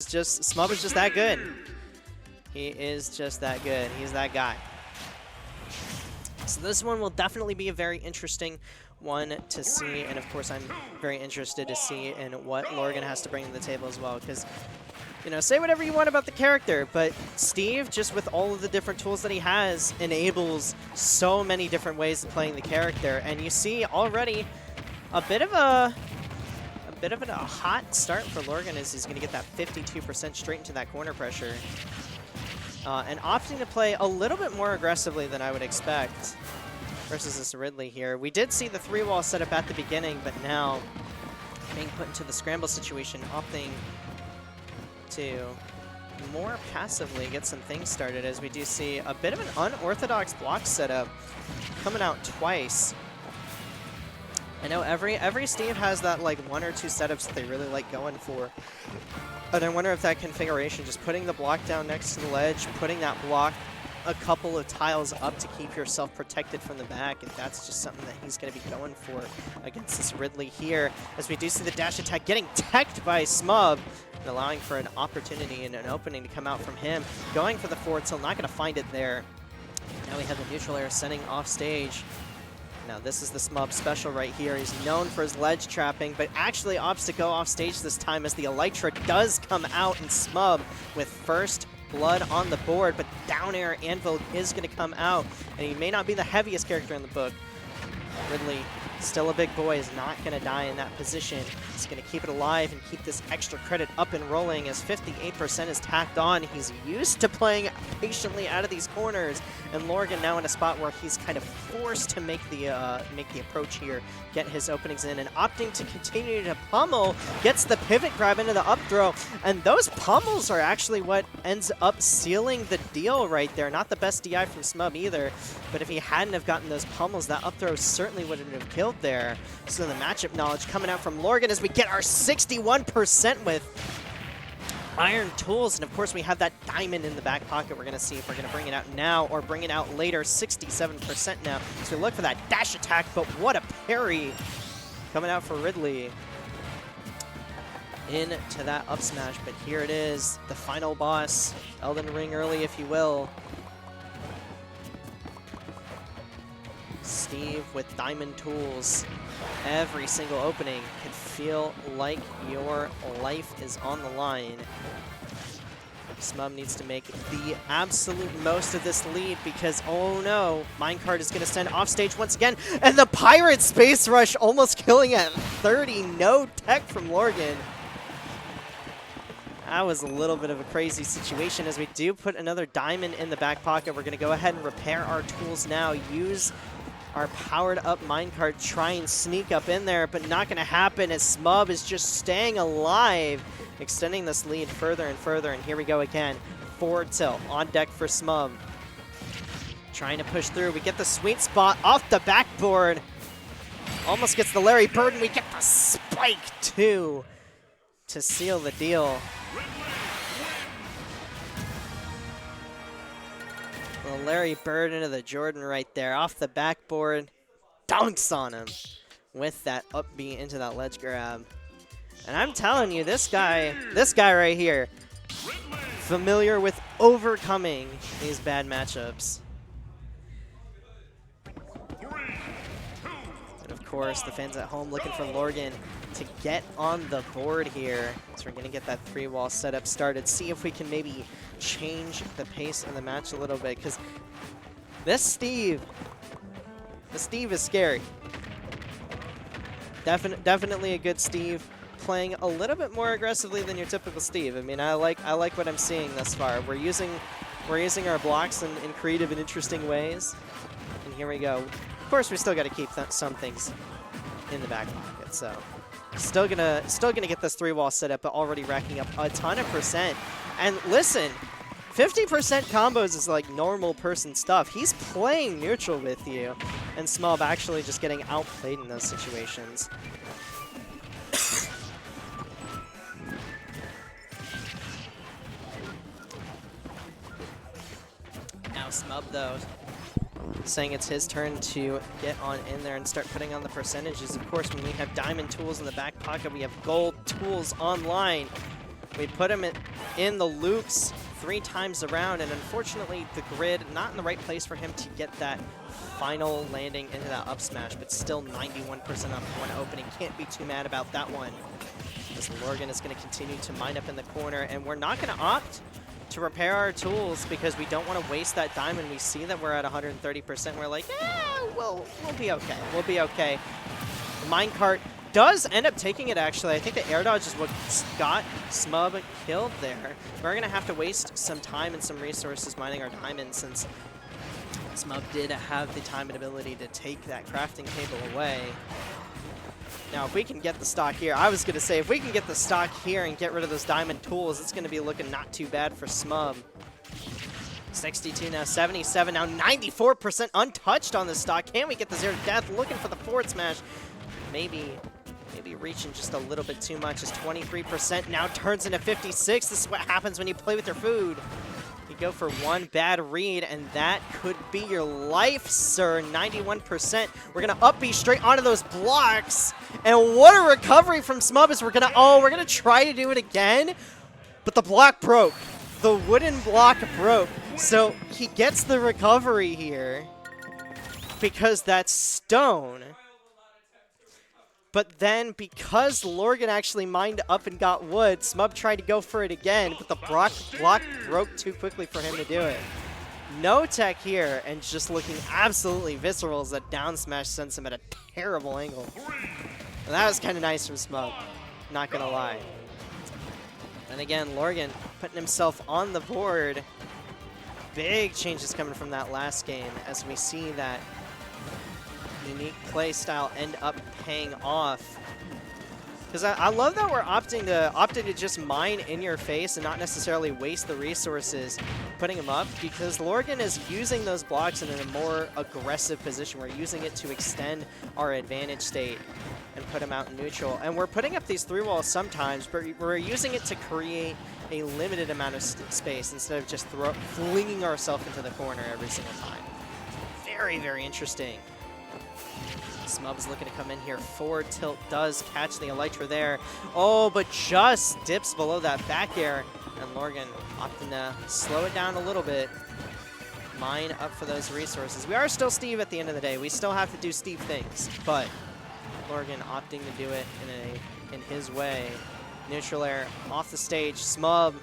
Smub is just that good. He is just that good. He's that guy. So this one will definitely be a very interesting one to see, and of course I'm very interested to see in what Lorgan has to bring to the table as well, because, you know, say whatever you want about the character, but Steve, just with all of the different tools that he has, enables so many different ways of playing the character, and you see already a bit of a hot start for Lorgan as he's going to get that 52% straight into that corner pressure. And opting to play a little bit more aggressively than I would expect versus this Ridley here. We did see the 3-wall setup at the beginning, but now being put into the scramble situation, opting to more passively get some things started, as we do see a bit of an unorthodox block setup coming out twice. I know every Steve has that like 1 or 2 setups that they really like going for. But I wonder if that configuration, just putting the block down next to the ledge, putting that block a couple of tiles up to keep yourself protected from the back, if that's just something that he's going to be going for against this Ridley here. As we do see the dash attack getting teched by Smub, and allowing for an opportunity and an opening to come out from him. Going for the forward tilt, not going to find it there. Now we have the neutral air sending off stage. Now this is the Smub special right here. He's known for his ledge trapping, but actually opts to go off stage this time as the Elytra does come out, and Smub with first blood on the board, but down air anvil is going to come out, and he may not be the heaviest character in the book. Ridley, still a big boy, is not going to die in that position. He's going to keep it alive and keep this extra credit up and rolling as 58% is tacked on. He's used to playing patiently out of these corners, and Lorgan now in a spot where he's kind of forced to make the approach here, get his openings in, and opting to continue to pummel, gets the pivot grab into the up throw, and those pummels are actually what ends up sealing the deal right there. Not the best DI from Smub either, but if he hadn't have gotten those pummels, that up throw certainly wouldn't have killed there. So the matchup knowledge coming out from Lorgan as we get our 61% with Iron Tools, and of course we have that diamond in the back pocket. We're going to see if we're going to bring it out now or bring it out later. 67% now. So we look for that dash attack, but what a parry coming out for Ridley into that up smash. But here it is, the final boss, Elden Ring early if you will. Steve with diamond tools. Every single opening can feel like your life is on the line. Smub needs to make the absolute most of this lead because, oh no, Minecart is going to send off stage once again, and the Pirate Space Rush almost killing at 30. No tech from Lorgan. That was a little bit of a crazy situation as we do put another diamond in the back pocket. We're going to go ahead and repair our tools now, use our powered up minecart, try and sneak up in there, but not going to happen as Smub is just staying alive, extending this lead further and further. And here we go again. Forward tilt on deck for Smub. Trying to push through. We get the sweet spot off the backboard. Almost gets the Larry Bird, and we get the spike too to seal the deal. Well, Larry Bird into the Jordan right there, off the backboard, dunks on him with that up B into that ledge grab. And I'm telling you, this guy right here, familiar with overcoming these bad matchups. And of course, the fans at home looking for Lorgan to get on the board here. So we're going to get that 3-wall setup started, see if we can maybe change the pace of the match a little bit, because this Steve is scary. Definitely a good Steve, playing a little bit more aggressively than your typical Steve. I mean, I like what I'm seeing thus far. We're using our blocks in creative and interesting ways, and here we go. Of course, we still got to keep some things in the back pocket. So still gonna get this 3-wall setup, but already racking up a ton of percent. And listen, 50% combos is like normal person stuff. He's playing neutral with you, and Smub actually just getting outplayed in those situations. Now Smub, though, saying it's his turn to get on in there and start putting on the percentages. Of course, when we have diamond tools in the back pocket, we have gold tools online. We put him in the loops 3 times around, and unfortunately the grid not in the right place for him to get that final landing into that up smash, but still 91% up one opening. Can't be too mad about that one. As Lorgan is going to continue to mine up in the corner, and we're not going to opt to repair our tools because we don't want to waste that diamond. We see that we're at 130%. We're like, we'll be okay. We'll be okay. The minecart does end up taking it, actually. I think the air dodge is what got smub killed there. We're going to have to waste some time and some resources mining our diamonds since smub did have the time and ability to take that crafting table away. Now, if we can get the stock here, I was going to say, if we can get the stock here and get rid of those diamond tools, it's going to be looking not too bad for smub. 62 now, 77 now, 94% untouched on this stock. Can we get the 0 to death? Looking for the forward smash. Maybe reaching just a little bit too much as 23% now turns into 56. This is what happens when you play with your food. You go for one bad read, and that could be your life, sir. 91%. We're going to up B straight onto those blocks. And what a recovery from smub as we're going to try to do it again. But the block broke. The wooden block broke. So he gets the recovery here because that's stone. But then, because Lorgan actually mined up and got wood, smub tried to go for it again, but the block broke too quickly for him to do it. No tech here, and just looking absolutely visceral as that down smash sends him at a terrible angle. And that was kind of nice from smub, not gonna lie. And again, Lorgan putting himself on the board. Big changes coming from that last game as we see that unique play style end up paying off. Because I love that we're opting to just mine in your face and not necessarily waste the resources putting them up, because Lorgan is using those blocks in a more aggressive position. We're using it to extend our advantage state and put him out in neutral. And we're putting up these 3 walls sometimes, but we're using it to create a limited amount of space instead of just flinging ourselves into the corner every single time. Very, very interesting. Smub's looking to come in here. Forward tilt does catch the Elytra there. Oh, but just dips below that back air. And Lorgan opting to slow it down a little bit. Mine up for those resources. We are still Steve at the end of the day. We still have to do Steve things. But Lorgan opting to do it in his way. Neutral air off the stage. Smub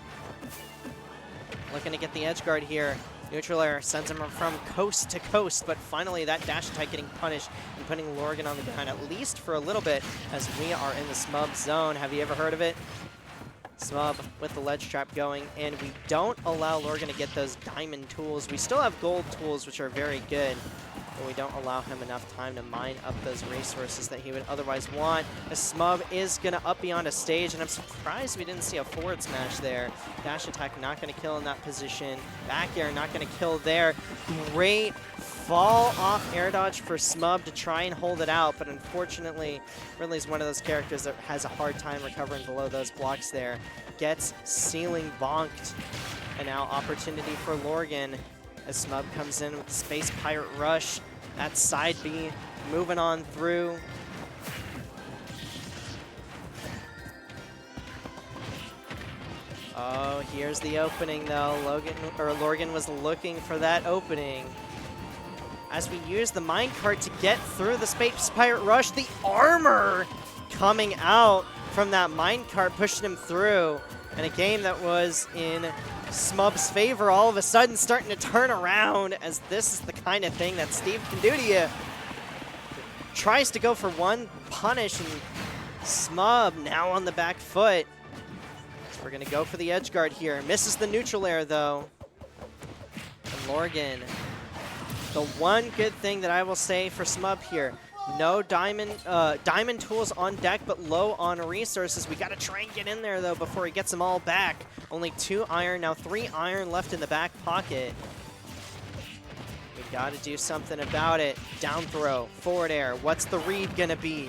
looking to get the edge guard here. Neutral air sends him from coast to coast, but finally that dash attack getting punished and putting Lorgan on the ground, at least for a little bit, as we are in the smub zone. Have you ever heard of it? Smub with the ledge trap going, and we don't allow Lorgan to get those diamond tools. We still have gold tools, which are very good, but we don't allow him enough time to mine up those resources that he would otherwise want. The smub is going to up beyond a stage, and I'm surprised we didn't see a forward smash there. Dash attack not going to kill in that position. Back air not going to kill there. Great fall off air dodge for smub to try and hold it out, but unfortunately, Ridley's one of those characters that has a hard time recovering below those blocks there. Gets ceiling bonked, and now opportunity for Lorgan as smub comes in with the Space Pirate Rush. That side B moving on through. Oh, here's the opening though. Lorgan was looking for that opening. As we use the minecart to get through the Space Pirate Rush, the armor coming out from that minecart, pushing him through. And a game that was in smub's favor all of a sudden starting to turn around, as this is the kind of thing that Steve can do to you. Tries to go for one punish, and smub now on the back foot. So we're going to go for the edge guard here. Misses the neutral air though. And Lorgan, the one good thing that I will say for smub here, no diamond tools on deck, but low on resources. We got to try and get in there, though, before he gets them all back. Only 2 iron, now 3 iron left in the back pocket. We got to do something about it. Down throw, forward air. What's the read going to be?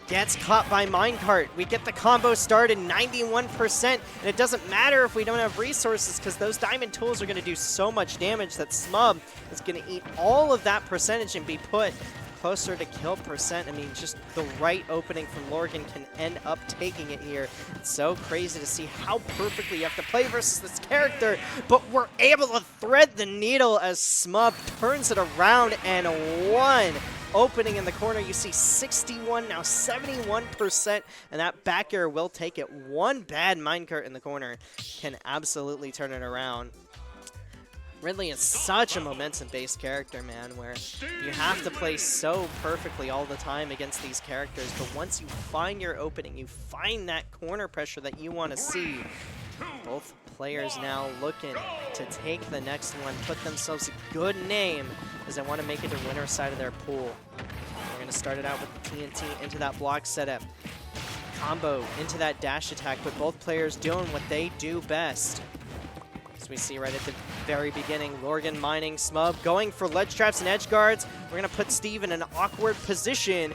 Gets caught by minecart. We get the combo started, 91%, and it doesn't matter if we don't have resources, because those diamond tools are going to do so much damage that smub is going to eat all of that percentage and be put closer to kill percent. I mean, just the right opening from Lorgan can end up taking it here. It's so crazy to see how perfectly you have to play versus this character, but we're able to thread the needle as Smub turns it around and won. Opening in the corner, you see 61, now 71%, and that back air will take it. One bad minecart in the corner can absolutely turn it around. Ridley is such a momentum-based character, man, where you have to play so perfectly all the time against these characters, but once you find your opening, you find that corner pressure that you want to see. Both players now looking to take the next one, put themselves a good name as they want to make it the winner side of their pool. We're going to start it out with TNT into that block setup. Combo into that dash attack, but both players doing what they do best. As we see right at the very beginning, Lorgan mining Smub, going for ledge traps and edge guards. We're going to put Steve in an awkward position.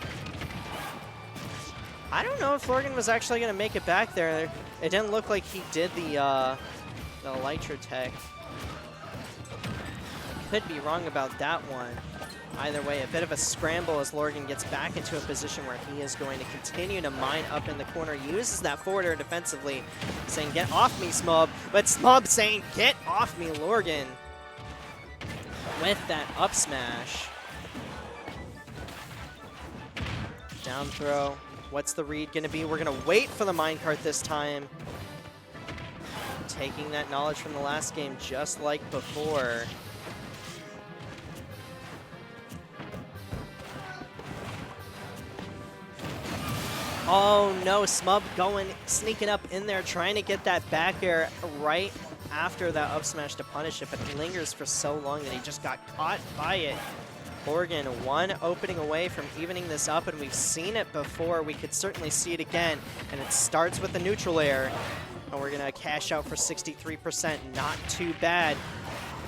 I don't know if Lorgan was actually going to make it back there. It didn't look like he did the Elytra tech. Could be wrong about that one. Either way, a bit of a scramble as Lorgan gets back into a position where he is going to continue to mine up in the corner. Uses that forward air defensively, saying, "Get off me, Smub." But Smub saying, "Get off me, Lorgan." With that up smash. Down throw. What's the read going to be? We're going to wait for the minecart this time. Taking that knowledge from the last game just like before. Oh no, Smub sneaking up in there, trying to get that back air right after that up smash to punish it, but it lingers for so long that he just got caught by it. Lorgan one opening away from evening this up, and we've seen it before. We could certainly see it again, and it starts with the neutral air, and we're gonna cash out for 63%, not too bad.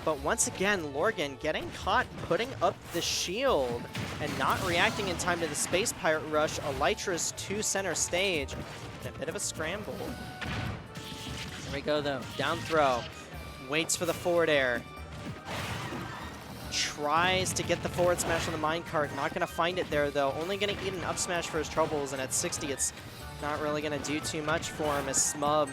But once again, Lorgan getting caught putting up the shield and not reacting in time to the Space Pirate Rush. Elytra's to center stage. And a bit of a scramble. Here we go, though. Down throw. Waits for the forward air. Tries to get the forward smash on the minecart. Not going to find it there, though. Only going to eat an up smash for his troubles. And at 60, it's not really going to do too much for him as Smub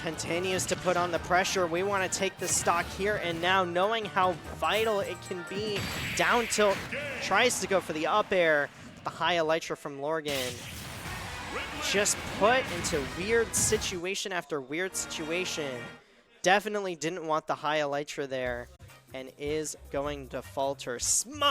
continues to put on the pressure. We want to take the stock here and now, knowing how vital it can be. Down tilt, tries to go for the up air. The high Elytra from Lorgan. Just put into weird situation after weird situation. Definitely didn't want the high Elytra there and is going to falter. Smub